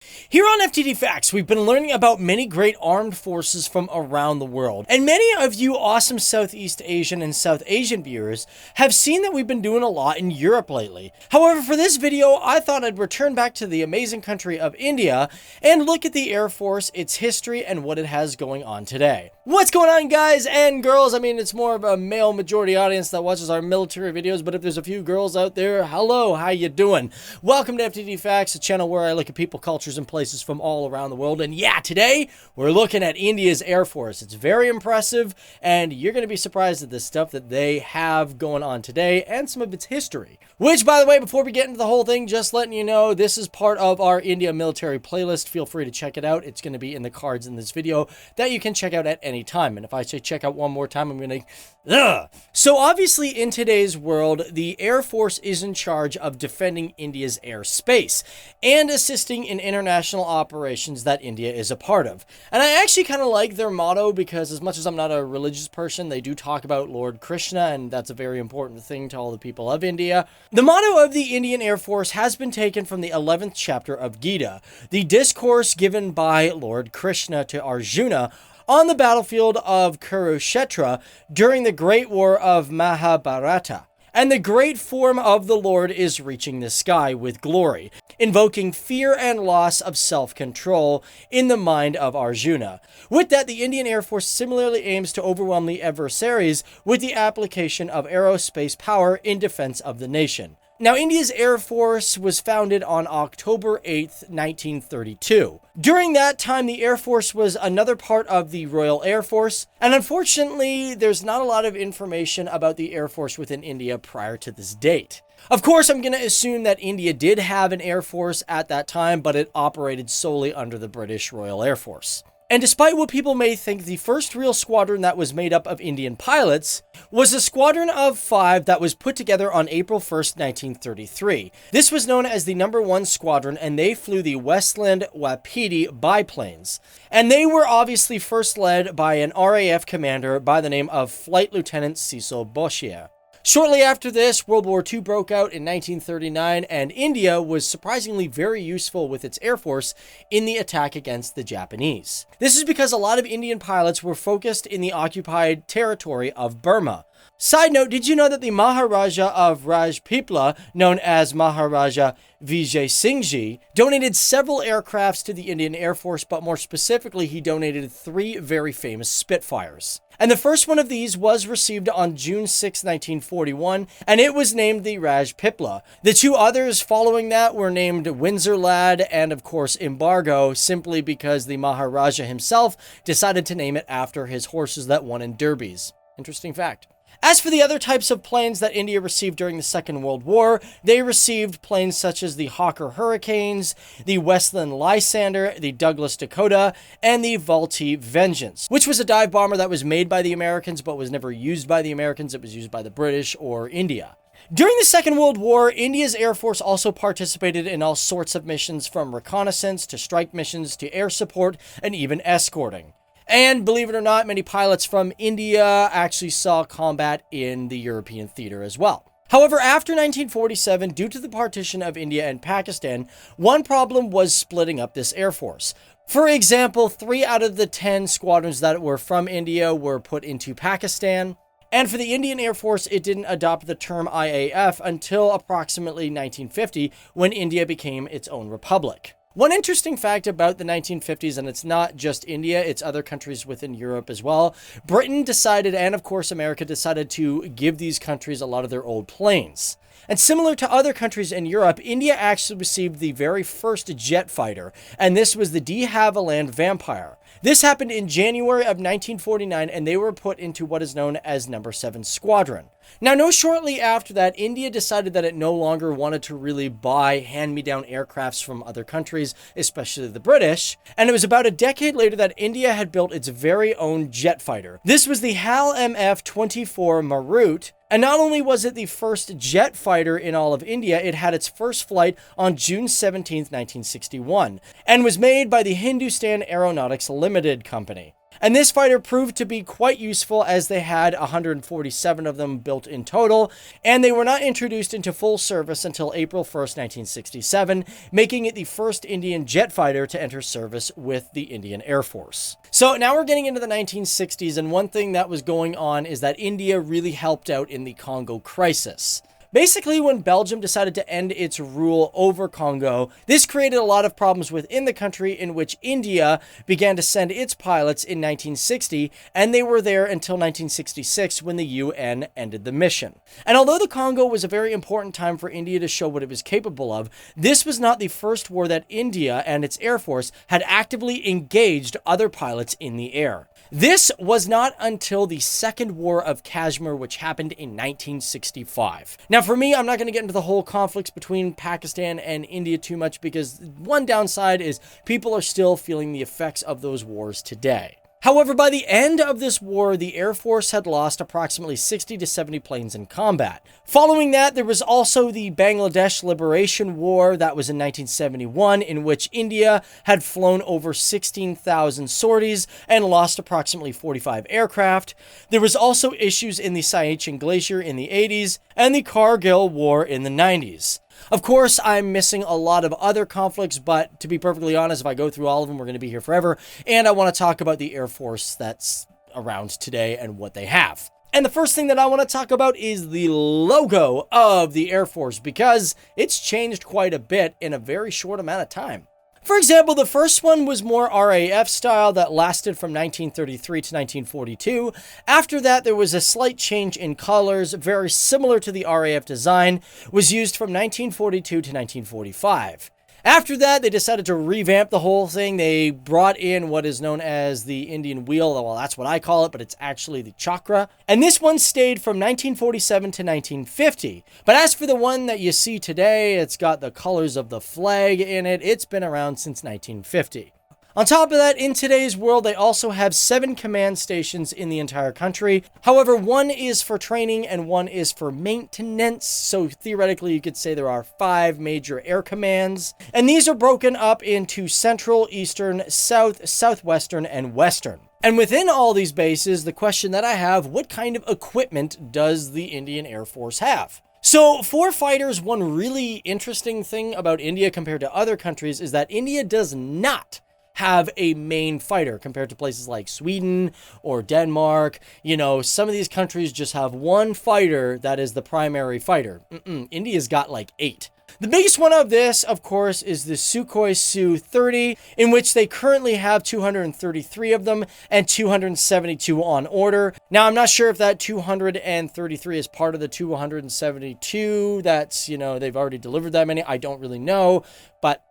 Here on FTD Facts, we've been learning about many great armed forces from around the world. And many of you awesome Southeast Asian and South Asian viewers have seen that we've been doing a lot in Europe lately. However, for this video, I thought I'd return back to the amazing country of India and look at the Air Force, its history, and what it has going on today. What's going on, guys and girls? I mean, it's more of a male majority audience that watches our military videos, but if there's a few girls out there, hello, how you doing? Welcome to FTD Facts, a channel where I look at people, cultures, and places from all around the world. And yeah, today we're looking at India's Air Force. It's very impressive, and you're going to be surprised at the stuff that they have going on today and some of its history. Which, by the way, before we get into the whole thing, just letting you know, this is part of our India military playlist. Feel free to check it out. It's going to be in the cards in this video that you can check out at any time. And if I say check out one more time, I'm going to... So obviously, in today's world, the Air Force is in charge of defending India's airspace and assisting in international operations that India is a part of. And I actually kind of like their motto because as much as I'm not a religious person, they do talk about Lord Krishna, and that's a very important thing to all the people of India. The motto of the Indian Air Force has been taken from the 11th chapter of Gita, the discourse given by Lord Krishna to Arjuna on the battlefield of Kurukshetra during the Great War of Mahabharata. And the great form of the Lord is reaching the sky with glory, invoking fear and loss of self-control in the mind of Arjuna. With that, the Indian Air Force similarly aims to overwhelm the adversaries with the application of aerospace power in defense of the nation. Now, India's Air Force was founded on October 8th, 1932. During that time, the Air Force was another part of the Royal Air Force, and unfortunately, there's not a lot of information about the Air Force within India prior to this date. Of course, I'm going to assume that India did have an Air Force at that time, but it operated solely under the British Royal Air Force. And despite what people may think, the first real squadron that was made up of Indian pilots was a squadron of 5 that was put together on April 1st, 1933. This was known as the No. 1 Squadron, and they flew the Westland Wapiti biplanes. And they were obviously first led by an RAF commander by the name of Flight Lieutenant Cecil Boshier. Shortly after this, World War II broke out in 1939, and India was surprisingly very useful with its Air Force in the attack against the Japanese. This is because a lot of Indian pilots were focused in the occupied territory of Burma. Side note, did you know that the Maharaja of Rajpipla, known as Maharaja Vijay Singh Ji, donated several aircrafts to the Indian Air Force, but more specifically, he donated 3 very famous Spitfires. And the first one of these was received on June 6, 1941, and it was named the Rajpipla. The 2 others following that were named Windsor Lad and, of course, Embargo, simply because the Maharaja himself decided to name it after his horses that won in derbies. Interesting fact. As for the other types of planes that India received during the Second World War, they received planes such as the Hawker Hurricanes, the Westland Lysander, the Douglas Dakota, and the Vultee Vengeance, which was a dive bomber that was made by the Americans but was never used by the Americans. It was used by the British or India. During the Second World War, India's Air Force also participated in all sorts of missions, from reconnaissance to strike missions to air support and even escorting. And believe it or not, many pilots from India actually saw combat in the European theater as well. However, after 1947, due to the partition of India and Pakistan, one problem was splitting up this Air Force. For example, 3 out of the 10 squadrons that were from India were put into Pakistan. And for the Indian Air Force, it didn't adopt the term IAF until approximately 1950, when India became its own republic. One interesting fact about the 1950s, and it's not just India, it's other countries within Europe as well, Britain decided, and of course America decided, to give these countries a lot of their old planes. And similar to other countries in Europe, India actually received the very first jet fighter, and this was the de Havilland Vampire. This happened in January of 1949, and they were put into what is known as No. 7 Squadron. Now, no shortly after that, India decided that it no longer wanted to really buy hand-me-down aircrafts from other countries, especially the British, and it was about a decade later that India had built its very own jet fighter. This was the HAL MF-24 Marut, and not only was it the first jet fighter in all of India, it had its first flight on June 17, 1961, and was made by the Hindustan Aeronautics Limited Company. And this fighter proved to be quite useful as they had 147 of them built in total, and they were not introduced into full service until April 1st, 1967, making it the first Indian jet fighter to enter service with the Indian Air Force. So now we're getting into the 1960s, and one thing that was going on is that India really helped out in the Congo crisis. Basically, when Belgium decided to end its rule over Congo, this created a lot of problems within the country, in which India began to send its pilots in 1960, and they were there until 1966 when the UN ended the mission. And although the Congo was a very important time for India to show what it was capable of, this was not the first war that India and its Air Force had actively engaged other pilots in the air. This was not until the Second War of Kashmir, which happened in 1965. Now, for me, I'm not going to get into the whole conflicts between Pakistan and India too much, because one downside is people are still feeling the effects of those wars today. However, by the end of this war, the Air Force had lost approximately 60 to 70 planes in combat. Following that, there was also the Bangladesh Liberation War that was in 1971, in which India had flown over 16,000 sorties and lost approximately 45 aircraft. There was also issues in the Siachen Glacier in the 80s and the Kargil War in the 90s. Of course, I'm missing a lot of other conflicts, but to be perfectly honest, if I go through all of them, we're going to be here forever, and I want to talk about the Air Force that's around today and what they have. And the first thing that I want to talk about is the logo of the Air Force, because it's changed quite a bit in a very short amount of time. For example, the first one was more RAF style that lasted from 1933 to 1942. After that, there was a slight change in colors, very similar to the RAF design, was used from 1942 to 1945. After that, they decided to revamp the whole thing. They brought in what is known as the Indian wheel. Well, that's what I call it, but it's actually the chakra. And this one stayed from 1947 to 1950. But as for the one that you see today, it's got the colors of the flag in it. It's been around since 1950. On top of that, in today's world, they also have 7 command stations in the entire country. However, one is for training and one is for maintenance. So theoretically, you could say there are 5 major air commands. And these are broken up into Central, Eastern, South, Southwestern, and Western. And within all these bases, the question that I have, what kind of equipment does the Indian Air Force have? So for fighters, one really interesting thing about India compared to other countries is that India does not have a main fighter compared to places like Sweden or Denmark. You know, some of these countries just have one fighter that is the primary fighter. India's got like 8. The biggest one of this, of course, is the Sukhoi Su-30, in which they currently have 233 of them and 272 on order. Now, I'm not sure if that 233 is part of the 272. That's, you know, they've already delivered that many. I don't really know, but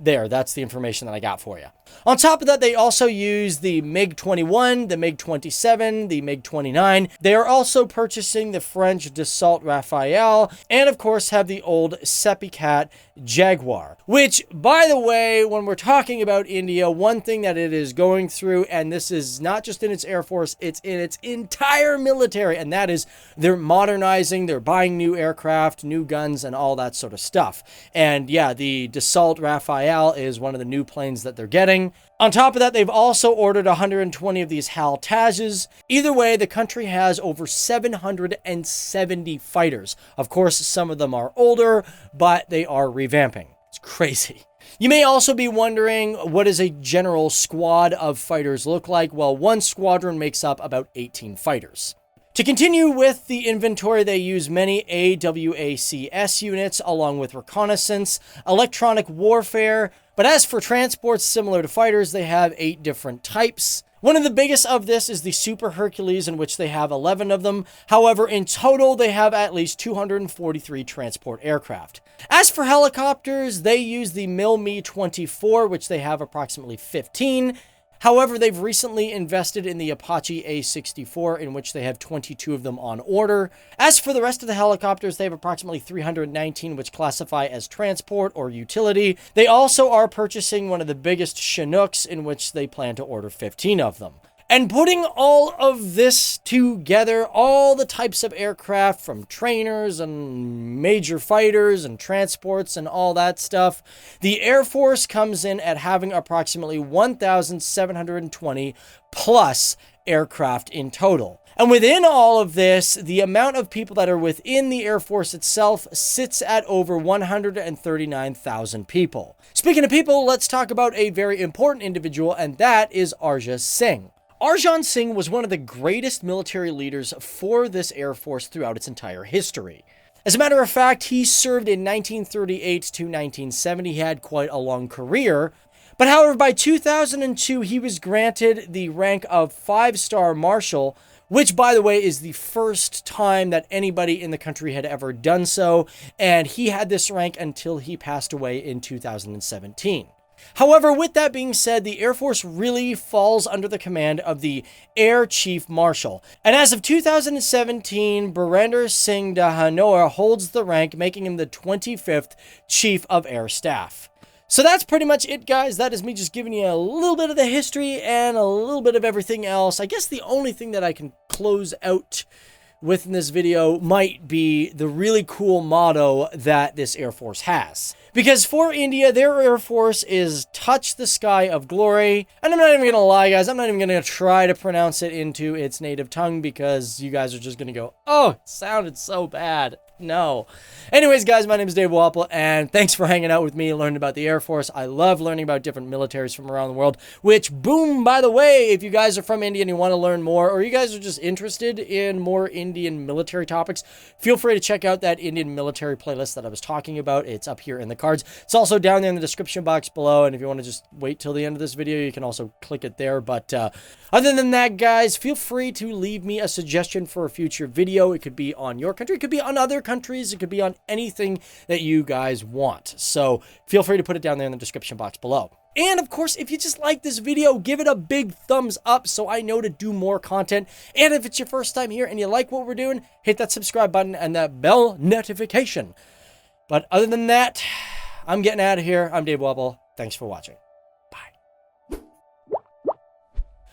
that's the information that I got for you. On top of that, they also use the MiG-21, the MiG-27, the MiG-29. They are also purchasing the French Dassault Rafale, and of course have the old Seppicat Jaguar. Which, by the way, when we're talking about India, one thing that it is going through, and this is not just in its Air Force, it's in its entire military, and that is they're modernizing, they're buying new aircraft, new guns, and all that sort of stuff. And yeah, the Dassault Rafale is one of the new planes that they're getting. On top of that, they've also ordered 120 of these HAL TAJs. Either way, the country has over 770 fighters. Of course, some of them are older, but they are revamping. It's crazy. You may also be wondering, what does a general squad of fighters look like? Well, one squadron makes up about 18 fighters. To continue with the inventory, they use many AWACS units along with reconnaissance, electronic warfare, but as for transports similar to fighters, they have 8 different types. One of the biggest of this is the Super Hercules, in which they have 11 of them. However, in total, they have at least 243 transport aircraft. As for helicopters, they use the Mi-24, which they have approximately 15. However, they've recently invested in the Apache A64, in which they have 22 of them on order. As for the rest of the helicopters, they have approximately 319, which classify as transport or utility. They also are purchasing one of the biggest Chinooks, in which they plan to order 15 of them. And putting all of this together, all the types of aircraft from trainers and major fighters and transports and all that stuff, the Air Force comes in at having approximately 1,720 plus aircraft in total. And within all of this, the amount of people that are within the Air Force itself sits at over 139,000 people. Speaking of people, let's talk about a very important individual, and that is Arjun Singh. Arjun Singh was one of the greatest military leaders for this Air Force throughout its entire history. As a matter of fact, he served in 1938 to 1970. He had quite a long career. But however, by 2002, he was granted the rank of 5-star Marshal, which, by the way, is the first time that anybody in the country had ever done so. And he had this rank until he passed away in 2017. However, with that being said, the Air Force really falls under the command of the Air Chief Marshal. And as of 2017, Birender Singh Dhanoa holds the rank, making him the 25th Chief of Air Staff. So that's pretty much it, guys. That is me just giving you a little bit of the history and a little bit of everything else. I guess the only thing that I can close out with in this video might be the really cool motto that this Air Force has. Because for India, their Air Force is touch the sky of glory. And I'm not even going to lie, guys. I'm not even going to try to pronounce it into its native tongue because you guys are just going to go, oh, it sounded so bad. No. Anyways, guys, my name is Dave Wapple, and thanks for hanging out with me, learning about the Air Force. I love learning about different militaries from around the world, which, boom, by the way, if you guys are from India and you want to learn more, or you guys are just interested in more Indian military topics, feel free to check out that Indian military playlist that I was talking about. It's up here in the cards. It's also down there in the description box below, and if you want to just wait till the end of this video, you can also click it there. But other than that, guys, feel free to leave me a suggestion for a future video. It could be on your country, it could be on other countries, it could be on anything that you guys want. So feel free to put it down there in the description box below. And of course, if you just like this video, give it a big thumbs up so I know to do more content. And if it's your first time here and you like what we're doing, hit that subscribe button and that bell notification. But other than that, I'm getting out of here. I'm Dave Wapple. Thanks for watching.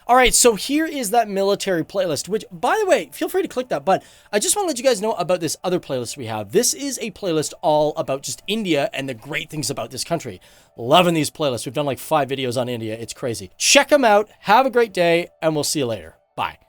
All right, so here is that military playlist, which, by the way, feel free to click that, but I just want to let you guys know about this other playlist we have. This is a playlist all about just India and the great things about this country. Loving these playlists. We've done like 5 videos on India. It's crazy. Check them out. Have a great day, and we'll see you later. Bye.